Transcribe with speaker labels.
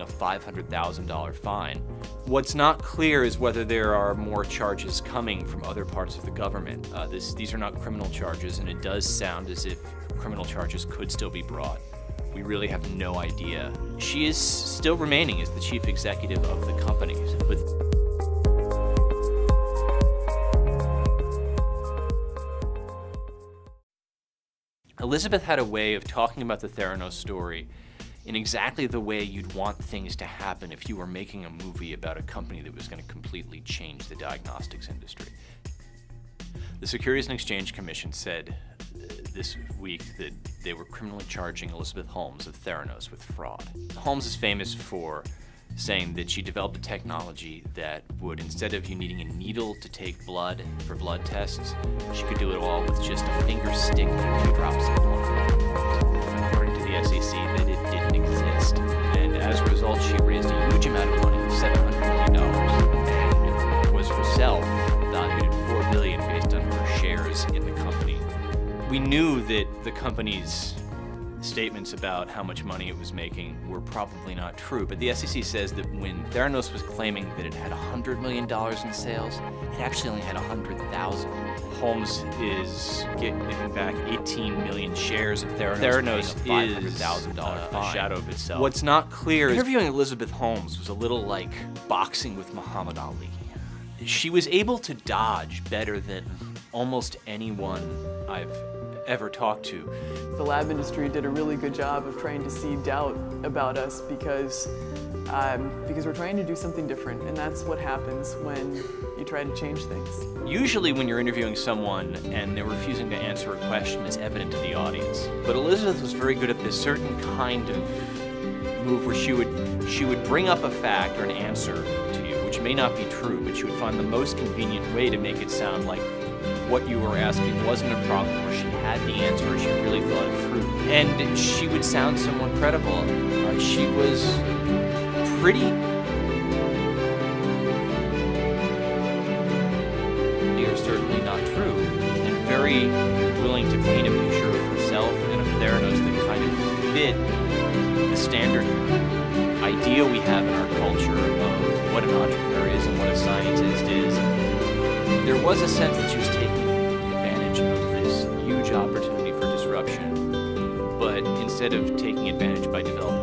Speaker 1: a $500,000 fine. What's not clear is whether there are more charges coming from other parts of the government. These are not criminal charges, and it does sound as if criminal charges could still be brought. We really have no idea. She is still remaining as the chief executive of the company, but Elizabeth had a way of talking about the Theranos story in exactly the way you'd want things to happen if you were making a movie about a company that was going to completely change the diagnostics industry. The Securities and Exchange Commission said this week that they were criminally charging Elizabeth Holmes of Theranos with fraud. Holmes is famous for saying that she developed a technology that would, instead of you needing a needle to take blood for blood tests, she could do it all with just a finger stick and a few drops of blood. According to the SEC, that it didn't exist. And as a result, she raised a huge amount of money, $700 million, and was herself valued at $4 billion based on her shares in the company. We knew that the company's statements about how much money it was making were probably not true, but the SEC says that when Theranos was claiming that it had $100 million in sales, it actually only had 100,000. Holmes is giving back 18 million shares of Theranos. Theranos is a shadow of itself. What's not clear is interviewing Elizabeth Holmes was a little like boxing with Muhammad Ali. She was able to dodge better than almost anyone I've ever talked to.
Speaker 2: The lab industry did a really good job of trying to seed doubt about us because we're trying to do something different, and that's what happens when you try to change things.
Speaker 1: Usually when you're interviewing someone and they're refusing to answer a question, it's evident to the audience. But Elizabeth was very good at this certain kind of move where she would bring up a fact or an answer to you, which may not be true, but she would find the most convenient way to make it sound like what you were asking wasn't a problem, or she had the answer, or she really thought it through. And she would sound somewhat credible. She was pretty or certainly not true, and very willing to paint a picture of herself and of Theranos that kind of fit the standard idea we have in our culture of what an entrepreneur is and what a scientist is. There was a sense that she was taking advantage of this huge opportunity for disruption, but instead of taking advantage by developing